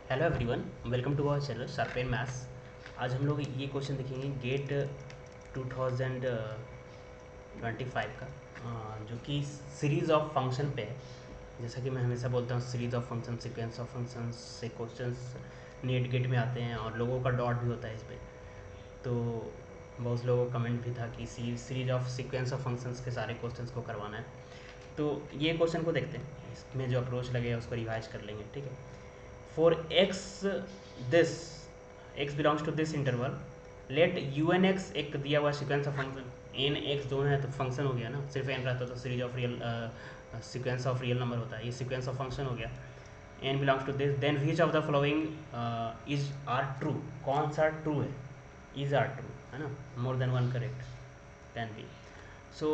Hello everyone, welcome to our channel sharpen maths. आज हम लोग ये क्वेश्चन देखेंगे गेट 2025 का, जो कि सीरीज़ ऑफ फंक्शन पे है। जैसा कि मैं हमेशा बोलता हूँ, series of function, sequence of function से क्वेश्चंस नीट गेट में आते हैं और लोगों का डॉट भी होता है इस पर। तो बहुत लोगों का कमेंट भी था कि series of sequence of functions के सारे क्वेश्चंस को करवाना है। तो ये क्वेश्चन को देखते हैं, इसमें जो अप्रोच लगेगा उसको रिवाइज कर लेंगे। ठीक है। For x this x belongs to this interval, let u n x एक दिया हुआ sequence of function n x दोनों है तो फंक्शन हो गया ना। सिर्फ n रहता तो series of real sequence of real number होता है, ये सीक्वेंस ऑफ फंक्शन हो गया। n belongs to this, then which of the following is are true, कौन सा ट्रू है, इज आर ट्रू है ना, more than one correct can be. So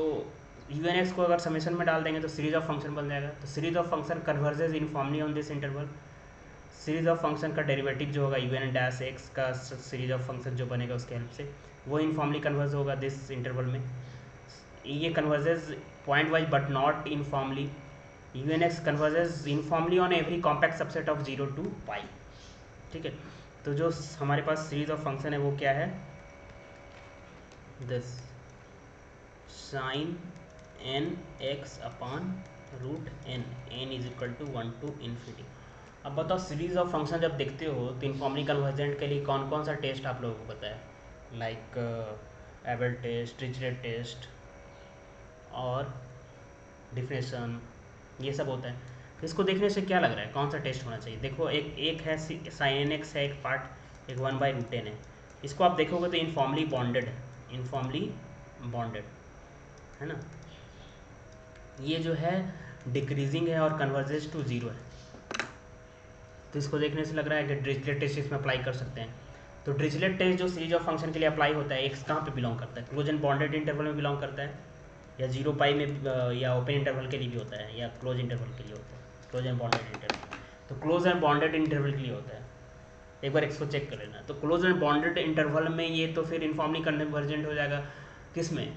u n x को अगर समेशन में डाल देंगे तो सीरीज ऑफ फंक्शन बन जाएगा। तो series of function converges uniformly on this interval. Series of function का डेरिवेटिव जो होगा यू एन डैश एक्स का सीरीज ऑफ फंक्शन जो बनेगा उसके हेल्प से वो यूनिफॉर्मली कन्वर्ज होगा दिस इंटरवल में। ये converges point wise but not uniformly. U n x converges uniformly on every compact subset of 0 to pi. ठीक है। तो जो हमारे पास सीरीज ऑफ फंक्शन है वो क्या है, this sine n x upon root n, n is equal to 1 to infinity. अब बताओ, सीरीज ऑफ फंक्शन जब देखते हो तो यूनिफॉर्मली कन्वर्जेंट के लिए कौन कौन सा टेस्ट आप लोगों को पता है, like Abel test, Dirichlet test और डिफरेंशिएशन, ये सब होता है। तो इसको देखने से क्या लग रहा है कौन सा टेस्ट होना चाहिए? देखो, एक है साइन एक्स है एक पार्ट, एक 1/√10 है। इसको आप देखोगे तो यूनिफॉर्मली बॉन्डेड है, यूनिफॉर्मली बॉन्डेड है ना। ये जो है डिक्रीजिंग है और कन्वर्जेज टू 0 है। तो इसको देखने से लग रहा है कि डिरिचलेट टेस्ट इसमें अप्लाई कर सकते हैं। तो डिरिचलेट टेस्ट जो सीरीज ऑफ फंक्शन के लिए अप्लाई होता है, एक्स कहाँ पे बिलोंग करता है, क्लोज एंड बॉन्डेड इंटरवल में बिलोंग करता है, या 0 पाई में, या ओपन इंटरवल के लिए भी होता है, या क्लोज इंटरवल के लिए होता है, क्लोज एंड बॉन्डेड इंटरवल। तो क्लोज एंड बॉन्डेड इंटरवल के लिए होता है, एक बार इसको चेक कर लेना। तो क्लोज एंड बॉन्डेड इंटरवल में ये तो फिर इनफॉर्मली कन्वर्जेंट हो जाएगा किस में,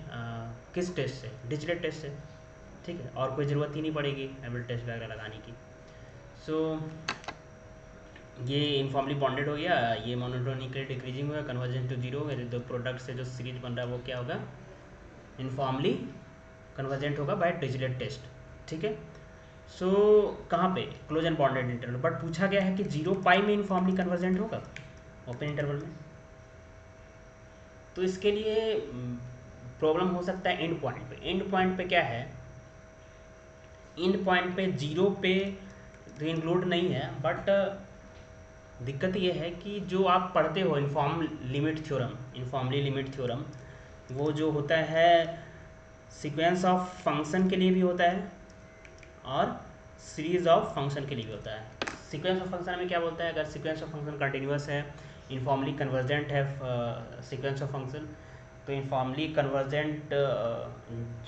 किस टेस्ट से, डिरिचलेट टेस्ट से। ठीक है, और कोई ज़रूरत ही नहीं पड़ेगी एबल टेस्ट वगैरह लगाने की। सो ये इनफॉर्मली बॉन्डेड हो गया, ये मोनोटोनिकली डिक्रीजिंग हुआ, कन्वर्जेंट टू 0 हो गया। तो प्रोडक्ट से जो सीरीज बन रहा है वो क्या होगा, इनफॉर्मली कन्वर्जेंट होगा बाय डिरिचलेट टेस्ट। ठीक है। सो कहाँ पे, close and bonded interval, but पूछा गया है कि 0 पाई में इनफॉर्मली कन्वर्जेंट होगा ओपन इंटरवल में। तो इसके लिए प्रॉब्लम हो सकता है एंड पॉइंट पे। एंड पॉइंट पे क्या है, एंड पॉइंट पे 0 पे तो इंक्लूड नहीं है, बट दिक्कत ये है कि जो आप पढ़ते हो inform limit theorem, informally limit theorem, वो जो होता है सीक्वेंस ऑफ फंक्शन के लिए भी होता है और सीरीज ऑफ फंक्शन के लिए भी होता है। सीक्वेंस ऑफ फंक्शन में क्या बोलता है, अगर सीक्वेंस ऑफ फंक्शन कंटिन्यूस है, इनफॉर्मली कन्वर्जेंट है सीक्वेंस ऑफ फंक्शन, तो इनफॉर्मली कन्वर्जेंट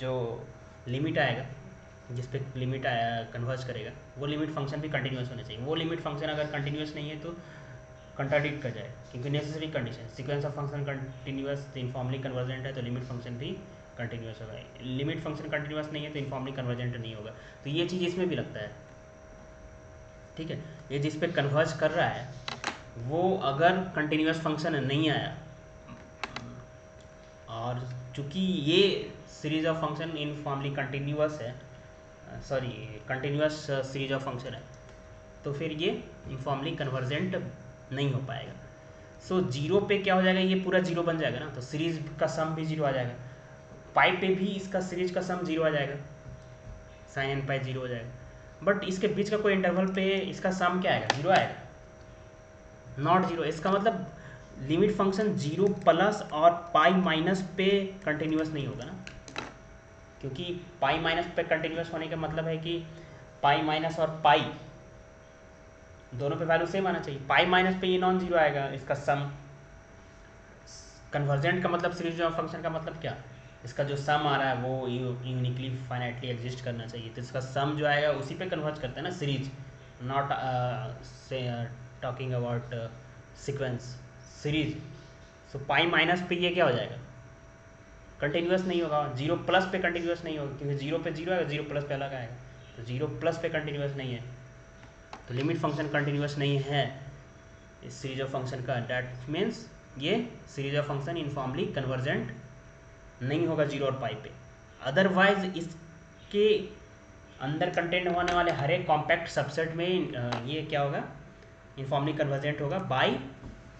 जो लिमिट आएगा, जिस पे लिमिट कन्वर्ज करेगा, वो लिमिट फंक्शन भी कंटिन्यूस होना चाहिए। वो लिमिट फंक्शन अगर कंटिन्यूस नहीं है तो कंट्राडिक्ट कर जाए, क्योंकि necessary condition sequence of function continuous informally convergent है तो लिमिट फंक्शन भी कंटिन्यूस होगा। लिमिट फंक्शन कंटिन्यूस नहीं है तो इनफॉर्मली कन्वर्जेंट नहीं होगा। तो ये चीज़ इसमें भी लगता है। ठीक है, ये जिस पे कन्वर्ज कर रहा है वो अगर कंटिन्यूस फंक्शन नहीं आया, और चूंकि ये series of function informally continuous है, sorry continuous series of function है, तो फिर ये इनफॉर्मली कन्वर्जेंट नहीं हो पाएगा। सो 0 पे क्या हो जाएगा, ये पूरा 0 बन जाएगा ना, तो सीरीज का सम भी 0 आ जाएगा। पाई पे भी इसका सीरीज का सम 0 आ जाएगा, साइन एन पाई 0 हो जाएगा। बट इसके बीच का कोई इंटरवल पे इसका सम क्या आएगा, 0 आएगा, नॉट 0। इसका मतलब लिमिट फंक्शन 0 प्लस और पाई माइनस पे कंटिन्यूस नहीं होगा ना, क्योंकि पाई माइनस पे कंटिन्यूस होने का मतलब है कि पाई माइनस और पाई दोनों पे वैल्यू सेम आना चाहिए। पाई माइनस पे ये नॉन जीरो आएगा, इसका सम। कन्वर्जेंट का मतलब सीरीज ऑफ फंक्शन का मतलब क्या, इसका जो सम आ रहा है वो यूनिकली फाइनाइटली एग्जिस्ट करना चाहिए। तो इसका सम जो आएगा उसी पे कन्वर्ज करते हैं ना सीरीज, नॉट से talking about sequence, series. So pi minus पे ये क्या हो जाएगा, कंटिन्यूस नहीं होगा। 0 प्लस पे कंटिन्यूस नहीं होगा, क्योंकि 0 पे 0 आएगा, 0 प्लस पे अलग आएगा। तो 0 प्लस पे कंटिन्यूस नहीं है, तो लिमिट फंक्शन कंटिन्यूस नहीं है। इस सीरीज ऑफ फंक्शन का, दैट मीन्स ये series of function informally convergent नहीं होगा जीरो और पाई पे। अदरवाइज इसके अंदर कंटेंट होने वाले हर एक कॉम्पैक्ट सबसेट में ये क्या होगा, इनफॉर्मली कन्वर्जेंट होगा by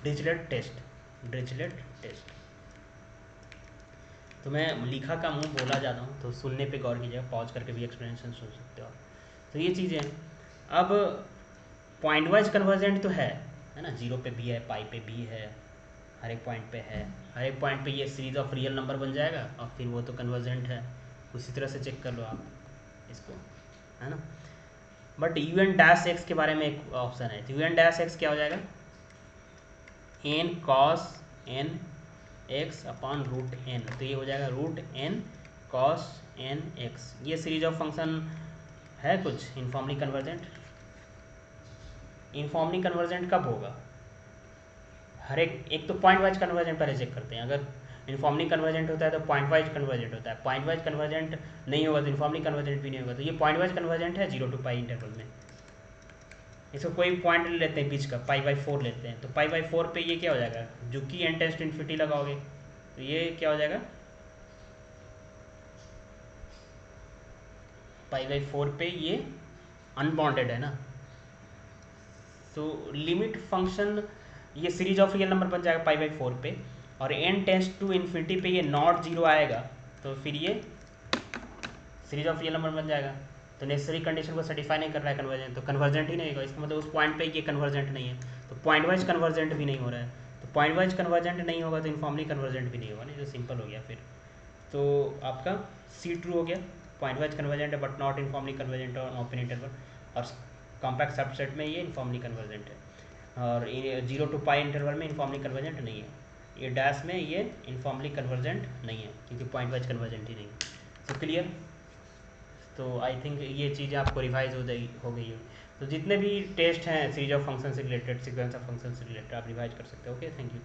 Dirichlet test. Dirichlet test तो मैं लिखा का मुंह बोला जाता हूँ, तो सुनने पे गौर कीजिएगा, पॉज करके भी एक्सप्लेनेशन सुन सकते हो आप। तो ये चीज़ें अब पॉइंट वाइज कन्वर्जेंट तो है ना, जीरो पे भी है, पाई पे भी है, हर एक पॉइंट पे है, हर एक पॉइंट पे ये सीरीज ऑफ रियल नंबर बन जाएगा और फिर वो तो कन्वर्जेंट है। उसी तरह से चेक कर लो आप इसको, है ना। But u n dash x के बारे में एक ऑप्शन है, तो यू एन डैश एक्स क्या हो जाएगा, n cos n x upon root n, तो ये हो जाएगा root n cos n x. ये सीरीज ऑफ फंक्शन है कुछ इनफॉर्मली कन्वर्जेंट। इनफॉर्मली कन्वर्जेंट कब होगा, हर एक तो पॉइंट वाइज कन्वर्जेंट पहले चेक करते हैं। अगर इनफॉर्मली कन्वर्जेंट होता है तो पॉइंट वाइज कन्वर्जेंट होता है, पॉइंट वाइज कन्वर्जेंट नहीं होगा तो इनफॉर्मली कन्वर्जेंट भी नहीं होगा। तो ये पॉइंट वाइज कन्वर्जेंट है 0 to पाई इंटरवल में। इसको कोई पॉइंट ले लेते हैं बीच का, पाई/4 लेते हैं, तो पाई/4 पे ये क्या हो जाएगा, जो कि एन टेंड्स टू इन्फिनिटी लगाओगे तो ये क्या हो जाएगा, पाई/4 पे ये अनबाउंडेड है ना। तो लिमिट फंक्शन ये सीरीज ऑफ रियल नंबर बन जाएगा पाई/4 पे, और एन टेंड्स टू इन्फिनिटी पे ये नॉट जीरो आएगा, तो फिर ये सीरीज ऑफ रियल नंबर बन जाएगा। तो नेसेसरी कंडीशन को सेटिफाई नहीं कर रहा है कन्वर्जेंट, तो कन्वर्जेंट ही नहीं होगा। इसका मतलब उस पॉइंट पे ये कन्वर्जेंट नहीं है, तो पॉइंट वाइज कन्वर्जेंट भी नहीं हो रहा है। तो पॉइंट वाइज कन्वर्जेंट नहीं होगा तो इनफॉर्मली कन्वर्जेंट भी नहीं होगा, नहीं तो सिंपल हो गया फिर। तो आपका सी ट्रू हो गया, पॉइंट वाइज कन्वर्जेंट है but not informally convergent on open interval, और कॉम्पैक्ट सबसेट में ये इनफॉर्मली कन्वर्जेंट है, और 0 to पाई इंटरवल में इनफॉर्मली कन्वर्जेंट नहीं है। ये डैश में ये इनफॉर्मली कन्वर्जेंट नहीं है क्योंकि पॉइंट वाइज कन्वर्जेंट ही नहीं है। तो क्लियर। तो आई थिंक ये चीज़ें आपको रिवाइज हो गई है। तो जितने भी टेस्ट हैं सीरीज ऑफ फंक्शन से रिलेटेड, सीक्वेंस ऑफ फंक्शन से रिलेटेड, आप रिवाइज कर सकते हो। Okay, thank you.